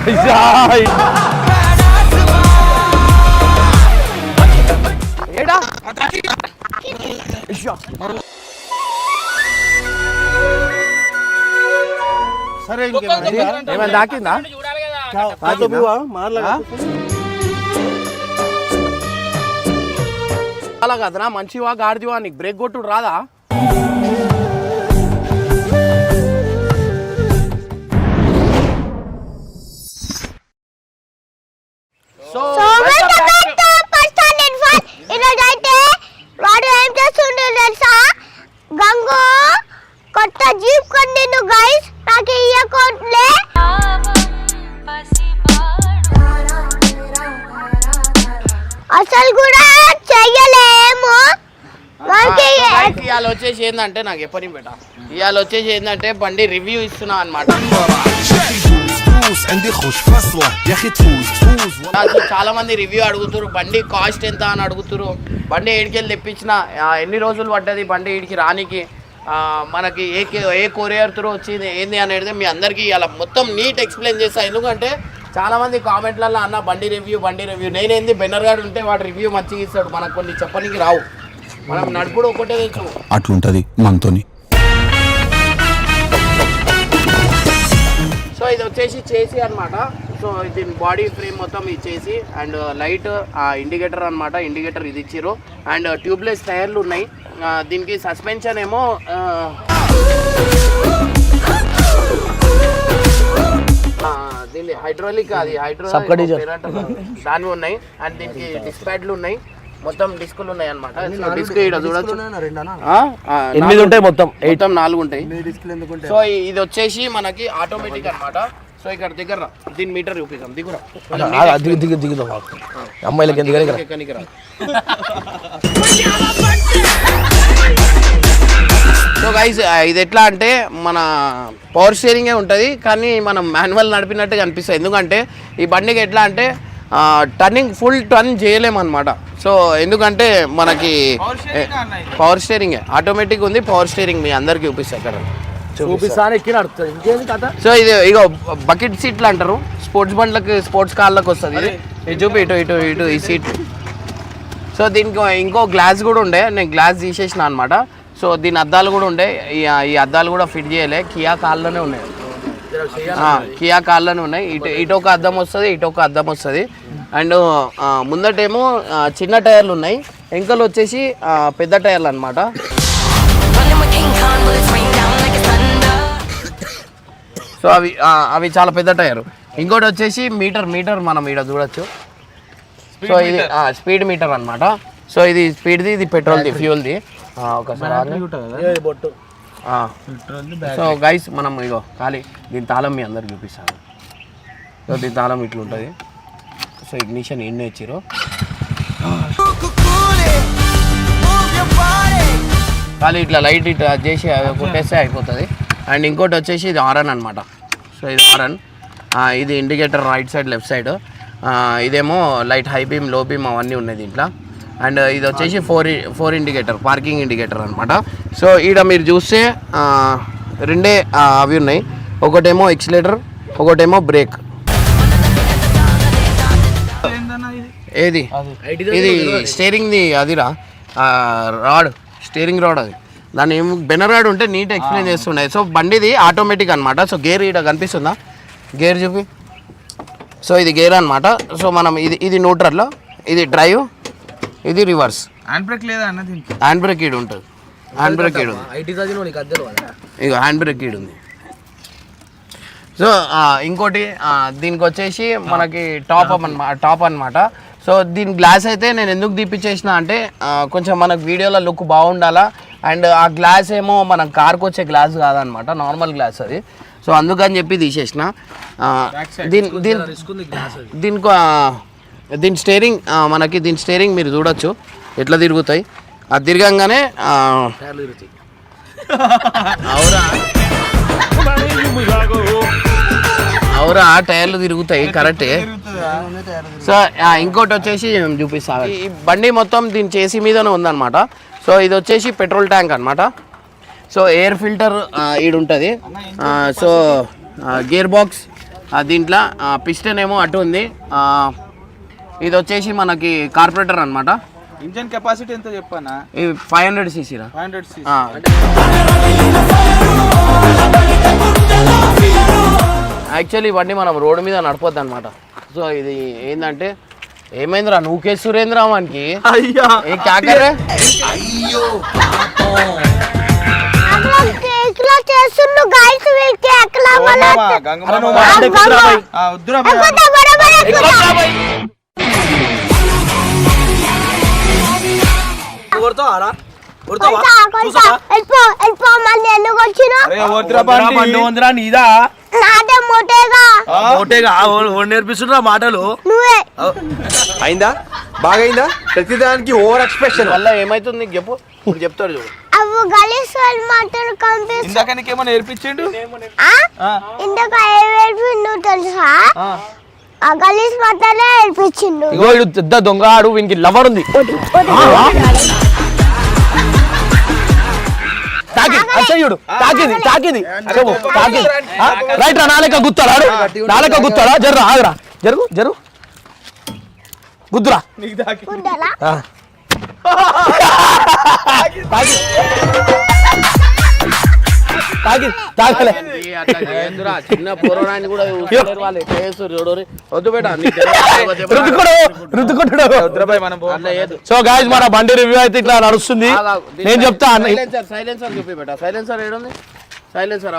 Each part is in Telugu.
ఏడా సరే ఏమైనా దాకిందా అలా కదరా మంచివా గాడిదివా నీకు బ్రేక్ కొట్టుడు రాదా సో వాడు ఏం చేస్తుండే తెలుసా గంగు కొత్త జీప్ కొండిను గైస్ నాకు ఇయ్యకోట్లే అసలు కూడా చెయ్యలేము ఇవాళ వచ్చేసి ఏంటంటే నాకు ఎప్పటి బెట ఇవాళ వచ్చేసి ఏంటంటే బండి రివ్యూ ఇస్తున్నా అనమాట చాలా మంది రివ్యూ అడుగుతారు బండి కాస్ట్ ఎంత అని అడుగుతారు బండి ఏడికెళ్ళి తెప్పించిన ఎన్ని రోజులు పడ్డది బండి ఈడికి రానికి మనకి ఏ కొరియర్ త్రూ వచ్చింది ఏంది అనేది మీ అందరికీ ఇలా మొత్తం నీట్ ఎక్స్ప్లెయిన్ చేస్తా ఎందుకంటే చాలా మంది కామెంట్లలో అన్న బండి రివ్యూ నేనేంది బెన్నర్గాడు ఉంటే వాడు రివ్యూ మంచిగా ఇస్తాడు మనకు కొన్ని చెప్పడానికి రావు మనం నడుపుడు ఒకటే తెచ్చు అట్లుంటది మనతోని సో ఇది వచ్చేసి చేసి అనమాట సో దీని బాడీ ఫ్రేమ్ మొత్తం ఇచ్చేసి అండ్ లైట్ ఇండికేటర్ అనమాట ఇండికేటర్ ఇది ఇచ్చిర్రు అండ్ ట్యూబ్లెస్ టైర్లు ఉన్నాయి దీనికి సస్పెన్షన్ ఏమో దీని హైడ్రాలిక్ అది దానివి ఉన్నాయి అండ్ దీనికి డిస్క్ ప్యాడ్లు ఉన్నాయి మొత్తం డిస్కులు ఉన్నాయి అనమాట డిస్క్ ఇక్కడ చూడొచ్చు 8 ఉంటాయి మొత్తం 4 ఉంటాయి సో ఇది వచ్చేసి మనకి ఆటోమేటిక్ అనమాట సో ఇక్కడ దగ్గర దీని మీటర్ చూపిద్దాం దిగురా దిగుదాం అమ్మాయిలకి ఎందుకు సో గైస్ ఇది ఎట్లా అంటే మన పవర్ స్టీరింగే ఉంటుంది కానీ మనం మాన్యువల్ నడిపినట్టుగా అనిపిస్తుంది ఎందుకంటే ఈ బండికి ఎట్లా అంటే టర్నింగ్ ఫుల్ టర్న్ చేయలేమన్నమాట సో ఎందుకంటే మనకి పవర్ స్టీరింగే ఆటోమేటిక్ ఉంది పవర్ స్టీరింగ్ మీ అందరికి చూపిస్తాయి అక్కడ సో ఇది ఇగో బకెట్ సీట్లు అంటారు స్పోర్ట్స్ బండ్లకి స్పోర్ట్స్ కార్లకు వస్తుంది ఇది చూపి ఇటు ఈ సీట్ సో దీనికి ఇంకో గ్లాస్ కూడా ఉండే నేను గ్లాస్ తీసేసిన అనమాట సో దీని అద్దాలు కూడా ఉండే ఈ అద్దాలు కూడా ఫిట్ చేయలే కియా కార్లోనే ఉన్నాయి ఇటు ఒక అద్దం వస్తుంది ఇటు ఒక అద్దం వస్తుంది అండ్ ముందటేమో చిన్న టైర్లు ఉన్నాయి వెంకలు వచ్చేసి పెద్ద టైర్లు అనమాట సో అవి చాలా పెద్ద టైర్ ఇంకోటి వచ్చేసి మీటర్ మనం ఇక్కడ చూడొచ్చు సో ఇది స్పీడ్ మీటర్ అనమాట సో ఇది స్పీడ్ది ఇది పెట్రోల్ది ఫ్యూల్ది ఒకసారి సో గైస్ మనం ఇగో ఖాళీ దీని తాళం మీ అందరికి చూపిస్తాను సో దీని తాళం ఇట్లా ఉంటుంది సో ఇగ్నిషన్ ఎన్ని ఇచ్చారు ఖాళీ ఇట్లా లైట్ ఇట్లా చేసి కొట్టేస్తే అయిపోతుంది అండ్ ఇంకోటి వచ్చేసి ఇది హారన్ అనమాట సో ఇది హారన్ ఇది indicator right side left side ఇదేమో light high beam low beam అవన్నీ ఉన్నాయి దీంట్లో అండ్ ఇది వచ్చేసి ఫోర్ ఇండికేటర్ పార్కింగ్ ఇండికేటర్ అనమాట సో ఈడ మీరు చూస్తే రెండే అవి ఉన్నాయి ఒకటేమో ఎక్సిలేటర్ ఒకటేమో బ్రేక్ ఏది ఇది స్టీరింగ్ది అదిరా రాడ్ స్టీరింగ్ రాడ్ అది దాన్ని ఏం బెనర్ రాడ్ ఉంటే నీట్ ఎక్స్ప్లెయిన్ చేస్తున్నాయి సో బండిది ఆటోమేటిక్ అనమాట సో గేర్ ఈడ కనిపిస్తుందా గేర్ చూపి సో ఇది గేర్ అనమాట సో మనం ఇది న్యూట్రల్ ఇది డ్రైవ్ ఇది రివర్స్ హ్యాండ్ బ్రేక్ లేదా అన్న దీనికి హ్యాండ్ బ్రేక్ ఈడు ఉంటుంది హ్యాండ్ బ్రేక్ ఈడు ఇక హ్యాండ్ బ్రేక్ ఈడు ఉంది సో ఇంకోటి దీనికి వచ్చేసి మనకి టాప్ అనమాట సో దీని గ్లాస్ అయితే నేను ఎందుకు తీపిచ్చేసిన అంటే కొంచెం మనకు వీడియోలో లుక్ బాగుండాలా అండ్ ఆ గ్లాస్ ఏమో మన కార్కి వచ్చే గ్లాస్ కాదనమాట నార్మల్ గ్లాస్ అది సో అందుకని చెప్పి తీసేసిన దీని స్టీరింగ్ మనకి దీని స్టీరింగ్ మీరు చూడొచ్చు ఎట్లా తిరుగుతాయి అది తిరగంగానే అవురా టైర్లు తిరుగుతాయి కరెక్టే సో ఇంకోటి వచ్చేసి చూపిస్తా ఈ బండి మొత్తం దీని చేసి మీదనే ఉందన్నమాట సో ఇది వచ్చేసి పెట్రోల్ ట్యాంక్ అనమాట సో ఎయిర్ ఫిల్టర్ ఈడు ఉంటుంది సో గేర్ బాక్స్ దీంట్లో పిస్టన్ ఏమో అటు ఉంది. ఇది వచ్చేసి మనకి కార్పొరేటర్ అనమాట. ఇంజన్ కెపాసిటీ ఎంత చెప్పానా? ఇది 500 cc రా. 500 cc. యాక్చువల్లీ ఇవన్నీ మనం రోడ్డు మీద నడపొద్దు అనమాట. సో ఇది ఏంటంటే ఏమైందిరా నువ్వు సురేంద్ర మనకి అయ్యా కాకరే నేర్పిస్తున్నా మాటలు అయిందా బాగైందా ప్రతిదానికి ఓవర్ ఎక్స్ప్రెషన్ వల్ల ఏమైతుంది నీకు చెప్పు. ఇప్పుడు చెప్తాడు చూడు. ఇందాక నీకేమో నేర్పించిండు. తెలుసా గలీస్ మాటలే నేర్పించిండు. ఇగో ఇడు పెద్ద దొంగ ఆడు వీనికి లవర్ ఉంది. రైట్ రా నాలక గుత్తాడు నాలక గుత్తాడా జర్రా ఆగరా జరుగు జరుగు గుద్దురా చిన్న పూర్వనాన్ని కూడా వాళ్ళు వద్దు బేట. సో గాయ్స్ మన బండి రివ్యూ అయితే ఇట్లా నడుస్తుంది. నేను చెప్తా సైలెన్సర్ చూపి బేట. సైలెన్సర్ ఏడుంది? సైలెన్సర్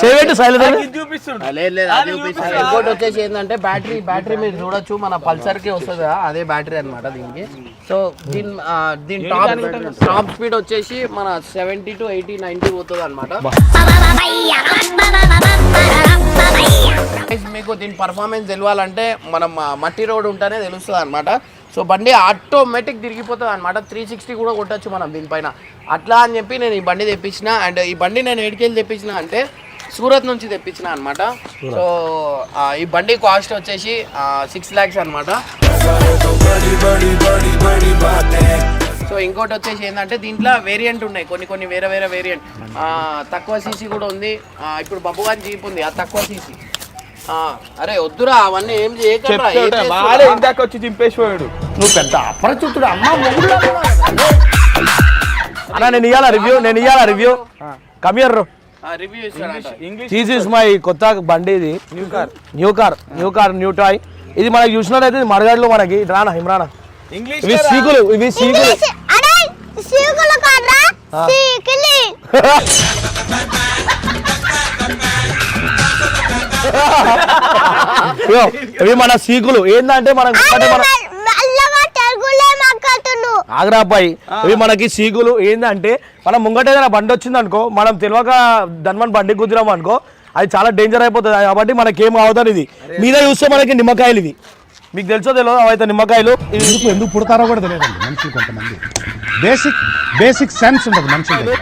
చేయబెట్టి సైలెన్సర్ ఇంకోటి వచ్చేసి ఏంటంటే బ్యాటరీ మీరు చూడొచ్చు మన పల్సర్ కి వస్తుంది కదా అదే బ్యాటరీ అనమాట దీనికి. సో దీని టాప్ స్పీడ్ వచ్చేసి మన 70 to 80 90 పోతుంది అనమాట. మీకు దీని పర్ఫార్మెన్స్ తెలియాలంటే మనం మట్టి రోడ్ ఉంటేనే తెలుస్తుంది అనమాట. సో బండి ఆటోమేటిక్ తిరిగిపోతుంది అనమాట. 360 కూడా కొట్టచ్చు మనం దీనిపైన. అట్లా అని చెప్పి నేను ఈ బండి తెప్పించిన. అండ్ ఈ బండి నేను ఎడికెళ్ళి తెప్పించిన అంటే సూరత్ నుంచి తెప్పించిన అనమాట. సో ఈ బండి కాస్ట్ వచ్చేసి 6 lakhs అనమాట. సో ఇంకోటి వచ్చేసి ఏంటంటే దీంట్లో వేరియంట్ ఉన్నాయి కొన్ని వేరే వేరియంట్. తక్కువ సీసీ కూడా ఉంది. ఇప్పుడు బబ్బు గారి జీప్ ఉంది అది తక్కువ సీసీ. అరే వద్దురా అవన్నీ ఏం చేయకుండా ఇందాక వచ్చి చింపేసిపోయాడు. నువ్వు పెద్ద అపరిచితుడు అమ్మ అన్నా నేను ఇయ్యాలా review come here review this is my కొత్త బండి. ఇది న్యూ కార్ న్యూ టాయ్. ఇది మనకి చూసినట్లయితే మరగాడిలో మనకి రానా ఇమ్రానా ఇవి సీకులు ఇవి మన సీకులు ఏంటంటే మనకి ఆగ్రాపాయి. ఇవి మనకి సీకులు ఏంటంటే మనం ముంగట ఏదైనా బండి వచ్చింది అనుకో మనం తెలియక ధన్వన్ బండి కుదిరాము అనుకో అది చాలా డేంజర్ అయిపోతుంది. కాబట్టి మనకేం అవుతుంది. ఇది మీద చూస్తే మనకి నిమ్మకాయలు ఇవి మీకు తెలుసో తెలియదు అవైతే నిమ్మకాయలు ఎందుకు పుడతారో కూడా తెలియదండి మనుషులు కొంతమంది. బేసిక్ సెన్స్ ఉంటుంది మనుషులు.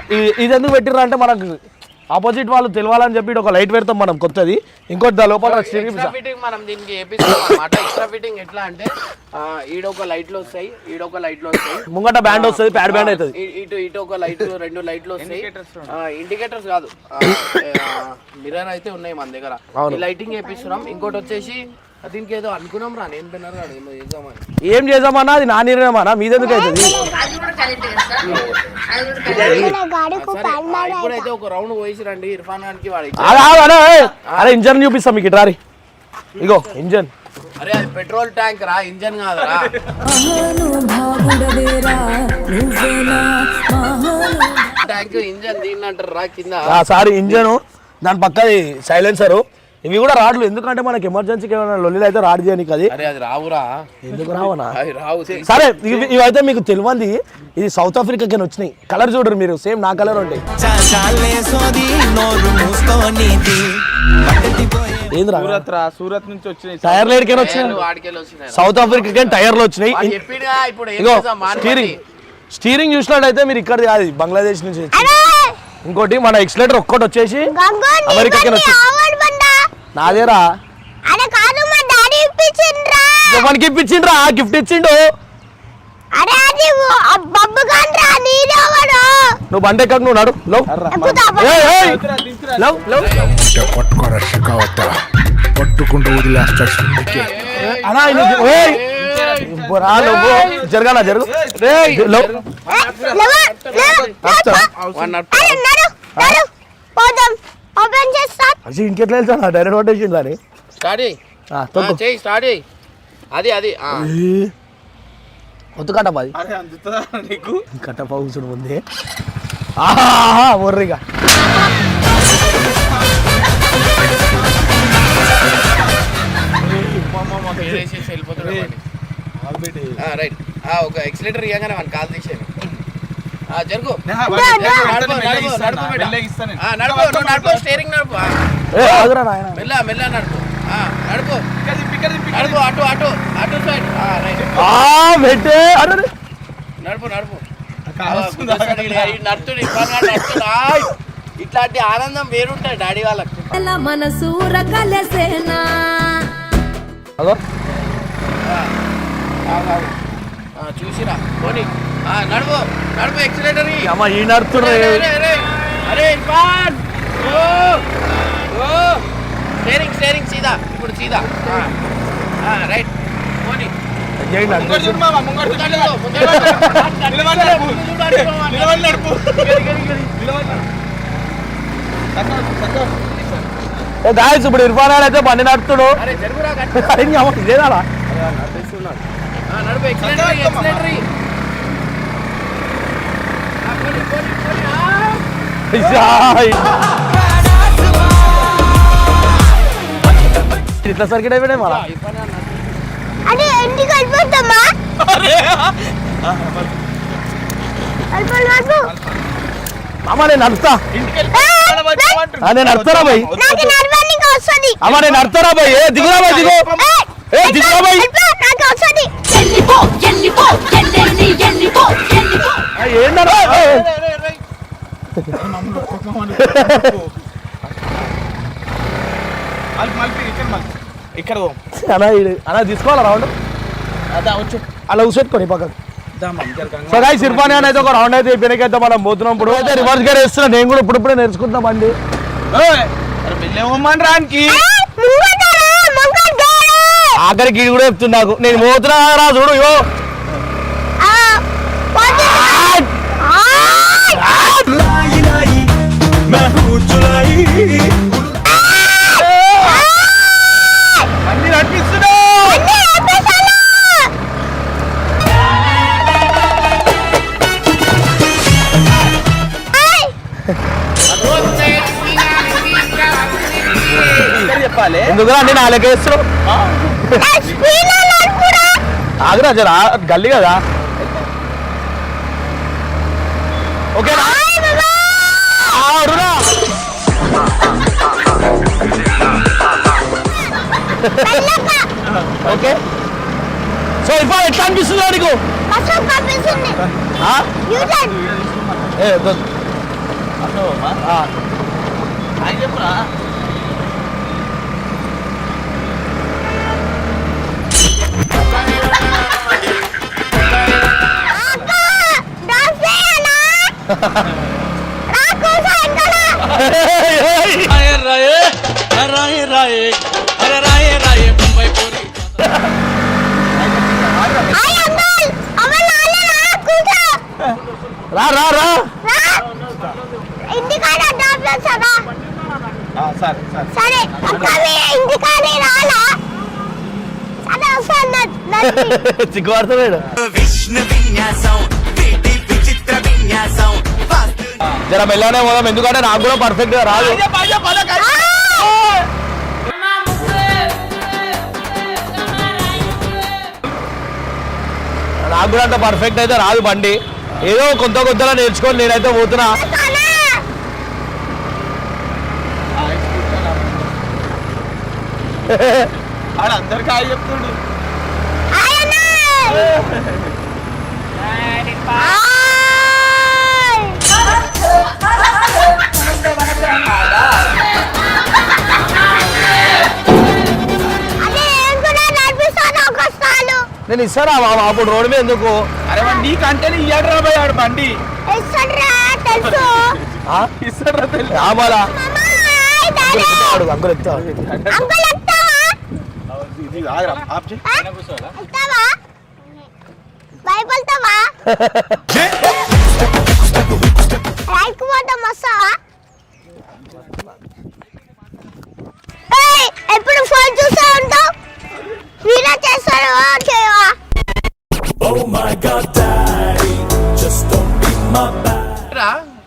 ఇది ఎందుకు పెట్టిర్రు అంటే మనకు ఆపోజిట్ వాళ్ళు తెలియాలని చెప్పి ఒక లైట్ పెడతాం మనం కొత్తది. ఇంకోటి దా లోపల ఫిట్టింగ్ మనం దీనికి వేపిస్తాం అన్నమాట. ఎక్స్ట్రా ఫిట్టింగ్ ఎట్లా అంటే ఈడొక లైట్లు వస్తాయి ముంగట బ్యాండ్ వస్తుంది ప్యాడ్ బ్యాండ్ అవుతుంది. ఇటు ఒక లైట్ 2 లైట్లు వస్తాయి. ఇండికేటర్స్ కాదు మిర్రర్ అయితే ఉన్నాయి మన దగ్గర. లైటింగ్ వేపిస్తున్నాం. ఇంకోటి వచ్చేసి దీనికి ఏదో అనుకున్నాం రా నేను ఏం చేద్దామన్నా అది నా నిర్ణయమన్నా మీదెందుకు అవుతుంది. ఇప్పుడైతే ఒక రౌండ్ పోయి రండి ఇర్ఫాన్ ఖాన్కి వాడి అరే ఇంజన్ చూపిస్తాం మీకు ఇట్రారి. ఇగో ఇంజన్. అరే అది పెట్రోల్ ట్యాంక్ రా ఇంజన్ కాదురా. ట్యాంక్ ఇంజన్ దీన్ని అంటారు రా కింద. సారీ ఇంజన్ దాని పక్కది సైలెన్సరు. ఇవి కూడా రాడ్లు ఎందుకంటే మనకి ఎమర్జెన్సీకి ఏమైనా లొల్లిలు అయితే రాడ్ చేయడానికి. అది అది రావురా. ఎందుకు రావనా? రావు. సరే ఇవైతే మీకు తెలియంది ఇది సౌత్ ఆఫ్రికాకి వచ్చినాయి. కలర్ చూడరు మీరు సేమ్ నా కలర్ ఉంటాయి. సూరత్ నుంచి వచ్చినాయి. టైర్ లేడికైనా వచ్చినాయి. సౌత్ ఆఫ్రికాకి టైర్లు వచ్చినాయి. స్టీరింగ్ చూసినట్టయితే మీరు ఇక్కడ కాదు బంగ్లాదేశ్ నుంచి. ఇంకోటి మన ఎక్స్లేటర్ ఒక్కటి వచ్చేసి అమెరికాకి వచ్చింది. నాదేరా ఎవరికి ఇప్పించిండ్రా గిఫ్ట్ ఇచ్చిండు. అరే అది బబ్బు కాంట్రా నీదేవాడు నువ్వు బండి ఎక్కకు, నువ్వు నడు లవ్ ఎక్కుతా లవ్ లవ్ పట్టుకోరా షకావత పట్టుకుంటూ వదిలేస్తా సిండికే అన్నా జరగాల జరుగు లవ్ పోదాం ఓపెన్ చేస్తా అది ఇంకెట్లా వెళ్తాను డైరెక్ట్ పట్టేసింది అని స్టార్ట్ చేయి స్టార్ట్ చేయి అది ఒత్తు కట్టప అది అరే అందుతుందా నీకు కట్టప కూర్చుని ముందే ఒర్రిగా రైట్ ఒక ఎక్సిలేటర్ ఇవ్వగానే మన కాల్ తీసేది జరుగు నడుపు స్టీరింగ్ నడుపు మెల్ల మెల్ల నడుపు నడుపు నడుపు అటు సైడ్ పెట్టే నడుపు నడుతుడు ఇట్లాంటి ఆనందం వేరుంటాయి డాడీ వాళ్ళకి మనసూర కలసేనా చూసిరా పోనీ నడుపు ఎక్సిలేటర్ అమ్మ ఈ నడుతుండ్రే అరే ఇర్ఫాన్ స్టీరింగ్ సీదా ఇప్పుడు సీదా రైట్ పోనీ గాయస్ ఇప్పుడు ఇర్ఫాన్ అయితే బండి నడుతుడు ఇదేనా నడుపు ఎక్సిలేటర్ ఇట్లా సర్కిట్ అయిపోయినాయి మళ్ళా అది ఇంటికి వెళ్ళిపోతామా అమ్మ నేను నడుస్తా నేను నడుతారా భయ్ నాకు నడవడానికి వస్తది అమ్మ నేను నడుతారా భయ్ దిగురా భయ్ దిగు దిగురా భయ్ నాకు వస్తది ఏంటన్నా ఇక్కడ అలా తీసుకోవాలా రౌండ్ అలా ఊసెట్టుకోండి పక్కకు సో గాయ్స్ ఇర్ఫాన్ ఖాన్ అయితే ఒక రౌండ్ అయితే వెనకైతే మనం పోతున్నాం ఇప్పుడు అయితే రివర్స్ గేర్ వేస్తున్నా నేను కూడా ఇప్పుడే నేర్చుకుంటున్నాం అండి రానికి ఆఖరికి ఇది కూడా చెప్తున్నా నాకు నేను పోతున్నా రా చూడు యో అన్ని నడిపిస్తున్నా చెప్పాలి ఎందుకురా అన్ని నాలుగు వేస్తున్నావు ఆగురా జరా గల్లీ కదా ఓకేనా ఓకే సో ఇప్పుడు ఎట్లా అనిపిస్తుందా నీకు చెప్పురా రా రా రా సరే ఇంటికాడే రాలా అదే వస్తాను సిగ్గుపడుతున్నాడు జర మెల్లనే పోదాం ఎందుకంటే నాకు కూడా పర్ఫెక్ట్ గా రాదు నాకు కూడా అంత పర్ఫెక్ట్ అయితే రాదు బండి ఏదో కొత్తలో నేర్చుకొని నేనైతే పోతున్నా అందరికి హాయ్ చెప్తుండు నేను ఇస్తారా అప్పుడు రోడ్డు మీద ఎందుకు అరే వాడు నీకంటేనే ఇయ్యాడు రాబోయే ఆడు బండి ఇస్తాడ్రా తెలుసు ఇస్తాడు తెలుసు రాబాలా మామా హాయ్ డాడీ అంకుల్ ఎత్తా అంకుల్ ఎత్తావా ఇది ఆగరా ఆప్ చే ఎత్తావా బైబిల్తావా రైట్ పోతా మస్తావా ఏయ్ ఎప్పుడు ఫోన్ చూస్తా ఉంటావు వీడియో చేస్తావా చేయవా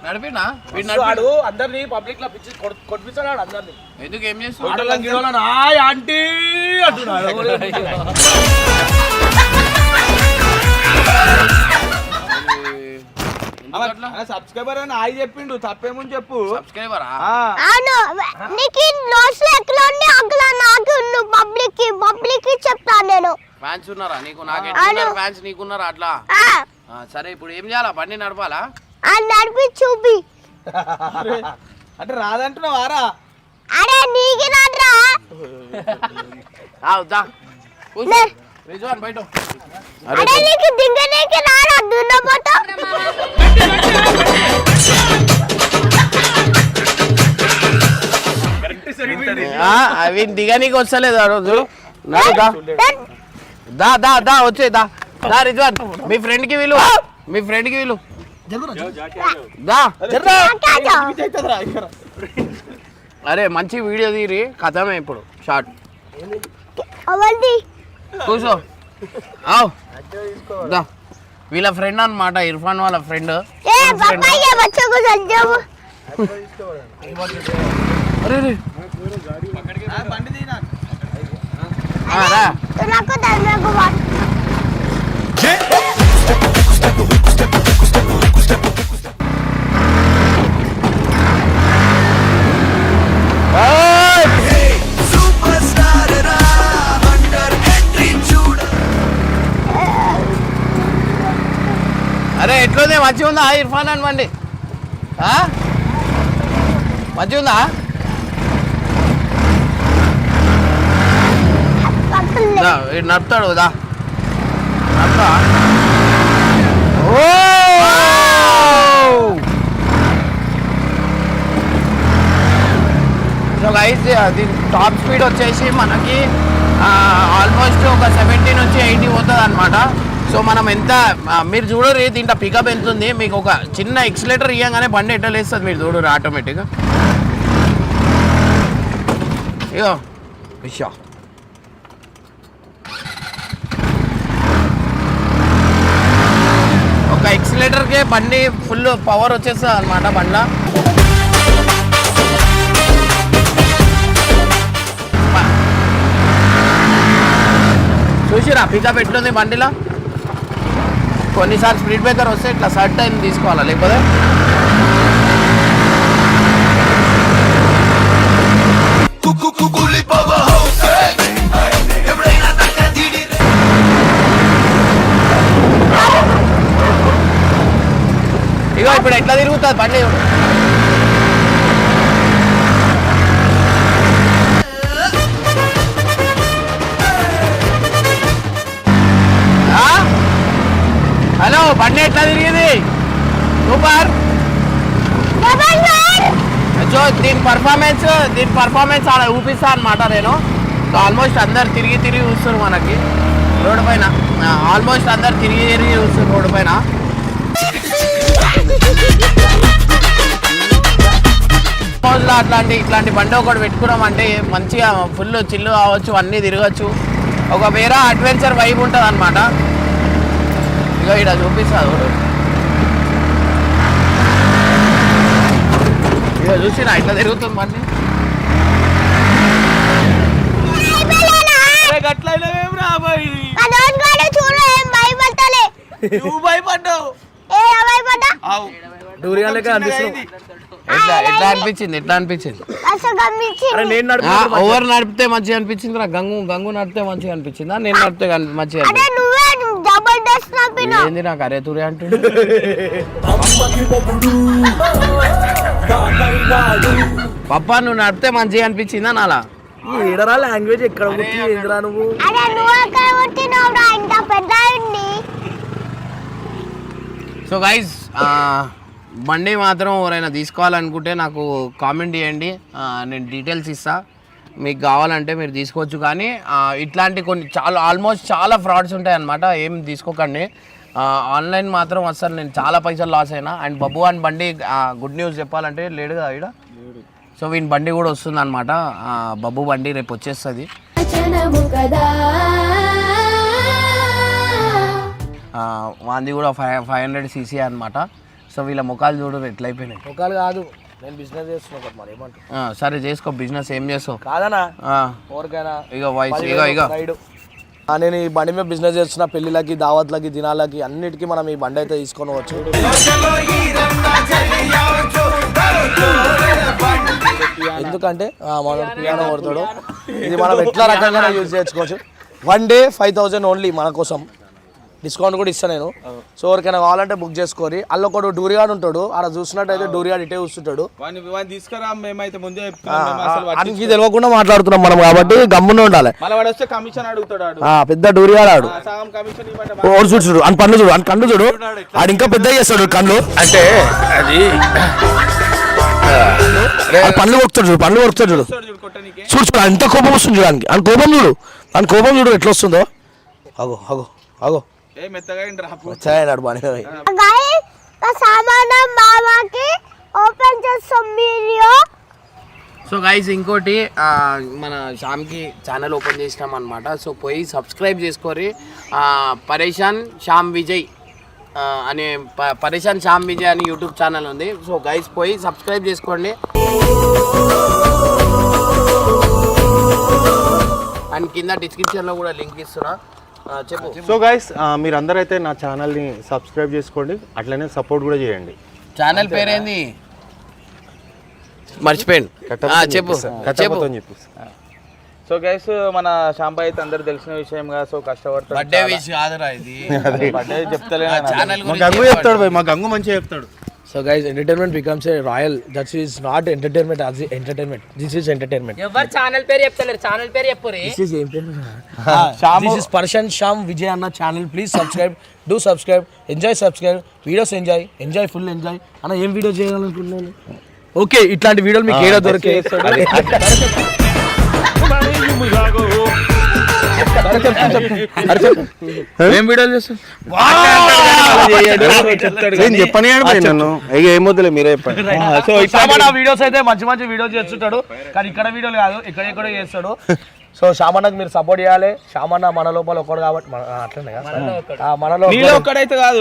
నడిపినా వాడు అందరినీ పబ్లిక్ లో పిచ్చి కొట్టిస్తాడు అందరినీ ఎందుకు ఏం చేస్తాడు హాయ్ ఆంటీ అంటున్నాడు సబ్స్క్రైబర్ అని ఆయి చెప్పిండు తప్పేముంది చెప్పు సబ్స్క్రైబరా అవును నీకు నోట్స్ ఎక్కడ ఉంది అక్కడ నాకు నువ్వు పబ్లిక్ కి చెప్తాను నేను ఫ్యాన్స్ ఉన్నారా నీకు? నాకు ఎట్లున్నారు ఫ్యాన్స్ నీకున్నారా అట్లా? సరే ఇప్పుడు ఏం చేయాలా? బండి నడపాలా? నడిపి చూపి అంటే రాదంటున్నావారా? అరే నీకి రాడ్రా దా కూర్చో రిజ్వాన్ బయట. అరే నీకు దింగనేకి రారా దున్నపోతా అవి దిగనీకి వస్తలేదు ఆ రోజు. దా దా దా వచ్చే దా దా రిజ్వాన్ మీ ఫ్రెండ్ కి వీలు దా. అరే మంచి వీడియో తీరి కథమే ఇప్పుడు షార్ట్. కూర్చో ఆవ్ దా. వీళ్ళ ఫ్రెండ్ అన్నమాట ఇర్ఫాన్ వాళ్ళ ఫ్రెండ్. అరే బండి తీనా రా. అరే ఎట్లుంది? మంచిగా ఉందా ఇర్ఫాన్ అని బండి? మంచిగా ఉందా? నడుపుతాడు దా నడుపుతా. సో గైస్ దీని టాప్ స్పీడ్ వచ్చేసి మనకి ఆల్మోస్ట్ ఒక 70 నుంచి 80 పోతుంది అనమాట. సో మనం ఎంత మీరు చూడరు దీంట్లో పికప్ ఎంత ఉంది. మీకు ఒక చిన్న ఎక్సిలేటర్ ఇవ్వగానే బండి ఎట్లా లేస్తుంది మీరు చూడరు ఆటోమేటిక్గా. ఇగో విషా ఒక ఎక్సిలేటర్కే బండి ఫుల్ పవర్ వచ్చేస్తుంది అనమాట బండ్ల. చూసిరా పికప్ ఎట్లుంది బండిలో. కొన్నిసార్లు స్పీడ్ బ్రేకర్ వస్తే ఇట్లా సర్ట్ టైం తీసుకోవాలా, లేకపోతే ఇగో ఇప్పుడు ఎట్లా తిరుగుతుంది బండి. హలో బండి ఎట్లా తిరిగింది? సూపర్. సో దీని పర్ఫార్మెన్స్ అలా చూపిస్తా అనమాట నేను. సో ఆల్మోస్ట్ అందరు తిరిగి చూస్తారు మనకి రోడ్డు పైన. ఆల్మోస్ట్ అందరు తిరిగి చూస్తారు రోడ్డు పైన. ఇట్లాంటి బండి ఒకటి పెట్టుకున్నామంటే మంచిగా ఫుల్ చిల్లు కావచ్చు, అన్నీ తిరగచ్చు. ఒక వేరే అడ్వెంచర్ వైబ్ ఉంటుంది అనమాట. ఇక ఇక్కడ చూపిస్తాను ఇక చూసినా ఇట్లా తిరుగుతుంది బండి. గట్లయినవేం రాబోయి నువ్వు భయపడ్డావు. డూరియన్ లెక్క అనిపిస్తుంది. ఎట్లా అనిపించింది? నేను నడుపు ఓవర్ నడిపితే మంచిగా అనిపించింది. గంగు నడిపితే మంచిగా అనిపించిందా? నేను నడిపితే మంచిగా అనిపించింది. ఏంది నాకు అరే తురే అంటుండే. పప్పా నువ్వు నడిపితే మంచిగా అనిపించిందా నాలా? ఏడరా లాంగ్వేజ్ ఎక్కడ పుట్టి ఏందిరా నువ్వు? సో గైస్ బండి మాత్రం ఎవరైనా తీసుకోవాలనుకుంటే నాకు కామెంట్ చేయండి, నేను డీటెయిల్స్ ఇస్తా. మీకు కావాలంటే మీరు తీసుకోవచ్చు. కానీ ఇట్లాంటి కొన్ని ఆల్మోస్ట్ చాలా ఫ్రాడ్స్ ఉంటాయి అన్నమాట. ఏం తీసుకోకండి. ఆన్లైన్ మాత్రం అసలు నేను చాలా పైసలు లాస్ అయినా. అండ్ బబ్బు అని బండి గుడ్ న్యూస్ చెప్పాలంటే లేడు కదా ఇక్కడ. సో వీని బండి కూడా వస్తుంది అనమాట. బబ్బు బండి రేపు వచ్చేస్తుంది. వాంది కూడా 500cc అనమాట. సో వీళ్ళ ముఖాలు చూడు ఎట్లయిపోయినాయి. ముఖాలు కాదు, నేను బిజినెస్ చేస్తున్నా మరి ఏమంటా. సరే చేసుకో బిజినెస్. ఏం చేస్తావు? కాదనా ఎవరికైనా ఇక వాయిస్ ఇక నేను ఈ బండి మీద బిజినెస్ చేస్తున్నా. పెళ్ళిళ్ళకి, దావత్లకి, దినాలకి అన్నిటికీ మనం ఈ బండి అయితే తీసుకొని వచ్చు. ఎందుకంటే మన పియానో కొడతాడు. ఇది మనం ఎట్లా రకంగా యూజ్ చేసుకోవచ్చు. 1 day 5,000 ఓన్లీ మన కోసం. డిస్కౌంట్ కూడా ఇస్తాను నేను. సో ఎవరికైనా కావాలంటే బుక్ చేసుకోరి. అల్ల ఒకడు డూరియాడ్ ఉంటాడు, ఆడ చూసినట్టయితే డూరియాడ్ ఇటే చూస్తుంటాడు. తీసుకురా, మేమైతే ముందే అనికి తెలియకుండా మాట్లాడుతున్నాం మనం కాబట్టి గమ్మున ఉండాలి. కమిషన్ అడుగుతాడు, పెద్ద డూరియాడ్ ఆడు. చూడు అని పన్ను చూడు, అని కన్ను చూడు, ఆడు ఇంకా పెద్ద చేస్తాడు కన్ను. అంటే అది పన్ను కొడుతాడు చూడు, పన్ను కొడుతాడు చూడు. చూడు చూడు ఎంత కోపం వస్తుంది చూడడానికి. అని కోపం చూడు, అని కోపం చూడు ఎట్లా వస్తుందో. అగో అగో అగో వచ్చాయన్నాడు బాగా. సో గైస్ ఇంకోటి మన శ్యామ్కి ఛానల్ ఓపెన్ చేసినాం అనమాట. సో పోయి సబ్స్క్రైబ్ చేసుకోరి. పరేషాన్ శ్యామ్ విజయ్ అనే పరేషాన్ శ్యామ్ విజయ్ అని యూట్యూబ్ ఛానల్ ఉంది. సో గైస్ పోయి సబ్స్క్రైబ్ చేసుకోండి. అండ్ కింద డిస్క్రిప్షన్లో కూడా లింక్ ఇస్తున్నా. చెప్పు. సో గైస్ మీరందరూ అయితే నా ఛానల్ని సబ్స్క్రైబ్ చేసుకోండి, అట్లనే సపోర్ట్ కూడా చేయండి. ఛానల్ పేరేంది మర్చిపోయింది. చెప్పు చెప్పు. సో గైస్ మన శాంబా అయితే అందరు తెలిసిన విషయం కదా. సో కష్టపడతాడు. బర్త్డే విష్ కాదురా ఇది. బర్త్డే చెప్తలే. మా గంగు చెప్తాడు, మా గంగు మంచిగా చెప్తాడు. So guys, entertainment becomes a royal. That is not entertainment as entertainment. This is entertainment. Ever channel పేరు చెప్తలేరు, ఛానల్ పేరు చెప్పురి. This is ఏం పేరు? This is Parshan Sham Vijay అన్న channel. Please subscribe. Do subscribe. Enjoy subscribe. Videos enjoy. Enjoy full enjoy. అన్న ఏం వీడియో చేయాలనుకుంటున్నాను? ఓకే ఇట్లాంటి వీడియోలు మీకు ఏడా దొరికే. ఏం వీడియోలు చేస్తాను చెప్పని నన్ను ఏమొద్దులే మీరే చెప్పండి. సో వీడియోస్ అయితే మంచి మంచి వీడియోస్ చేస్తుంటాడు, కానీ ఇక్కడ వీడియోలు కాదు ఎక్కడెక్కడో చేస్తాడు. సో శామన్నకు మీరు సపోర్ట్ చేయాలి. శామన్న మన లోపల ఒకడు కాబట్టి అట్లనే మనలో ఒక్కడైతే కాదు.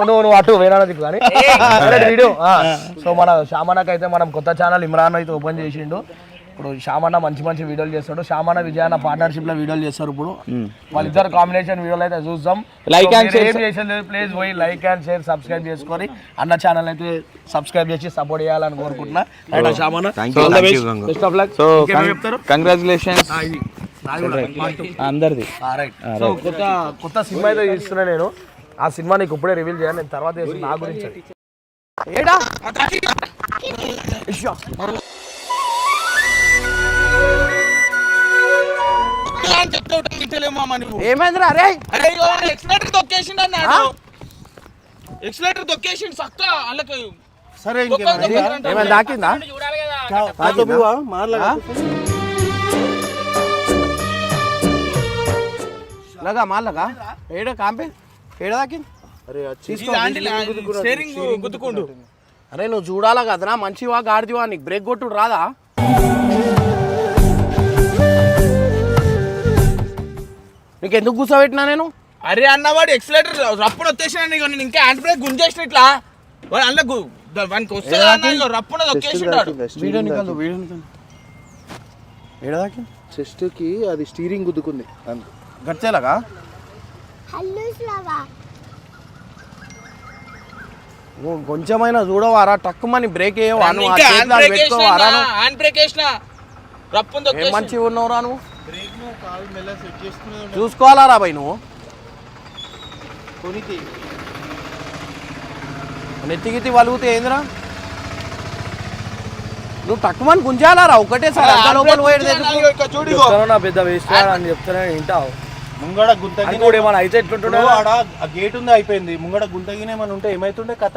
నువ్వు అటు వేరే కానీ వీడియో. సో మన శామన్నకు అయితే మనం కొత్త ఛానల్ ఇమ్రాన్ అయితే ఓపెన్ చేసిండు. ఇప్పుడు శామన్న మంచి మంచి వీడియోలు చేస్తాడు. శామన్న విజయ్ అన్న పార్ట్నర్షిప్ లో వీడియోలు చేస్తారు. ఇప్పుడు వాళ్ళిద్దరు కాంబినేషన్ వీడియోలు అయితే చూద్దాం. లైక్ అండ్ షేర్ ప్లీజ్ పోయి లైక్ అండ్ షేర్ సబ్స్క్రైబ్ చేసుకొని అన్న ఛానల్ అయితే సబ్స్క్రైబ్ చేసి సపోర్ట్ చేయాలని కోరుకుంటున్నా. కంగ్రాచులేషన్స్ అందరిది. సో కొత్త సినిమా అయితే తీస్తున్నా నేను. ఆ సినిమా నీకు ఇప్పుడే రివీల్ చేయాలి, నేను తర్వాత చేస్తున్నా. నా గురించి ఏమైందిరా? అరే ఎక్స్లేటర్ తొక్కేసిండు అన్నాడు. ఎక్స్లేటర్ తొక్కేసిండు సక్క అల్లకి. సరే ఏమైనా దాకిందా? లగా మాలగా ఏడ కాంపే ఏడ దాకింది. స్టీరింగ్ గుద్దుకుండు. అరే నువ్వు చూడాలా కదరా, మంచివా గాడిదివా, నీకు బ్రేక్ కొట్టుడు రాదా? నీకు ఎందుకు కూర్చోబెట్టినా నేను? అరే అన్నవాడు ఎక్స్లేటర్ రప్పున వచ్చేసిన నేను ఇంకా హ్యాండ్ బ్రేక్ గుంజేసిన ఇట్లా వాడు అందులో వానికి వస్తే రప్పున వచ్చేసిండాడు. చెస్ట్ కి అది స్టీరింగ్ గుద్దుకుంది గట్టేలాగా. నువ్వు కొంచెమైనా చూడవారా? టక్కుమని బ్రేక్ వేయవా? మంచిగా ఉన్నావురా నువ్వు. చూసుకోవాలా రా భయ్ నువ్వు. నెత్తిగిత్తి వలుగుతే ఏందిరా? నువ్వు టక్కుమని గుంజాలా రా ఒకటే సార్. లోపల పోయేది నా పెద్ద వేస్ట్ అని చెప్తానే వింటావు. ముంగడ గుంతగిన అనుకోడు ఏమైనా అయితే ఎట్లుంటుండే ఆడ ఆ గేట్ ఉంది అయిపోయింది ముంగడ గుంతగిన ఏమైనా ఉంటే ఏమైతుండే కథ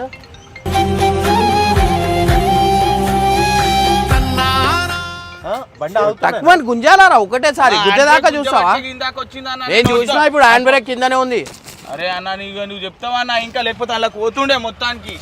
బండి తక్కువ గుంజాలారా ఒకటేసారి గుద్దేదాకా చూస్తావా ఇందాక వచ్చిందన్న నేను చూసినా ఇప్పుడు హ్యాండ్ బ్రేక్ కిందనే ఉంది. అరే అన్న నువ్వు చెప్తావా అన్న ఇంకా లేకపోతే అలా పోతుండే మొత్తానికి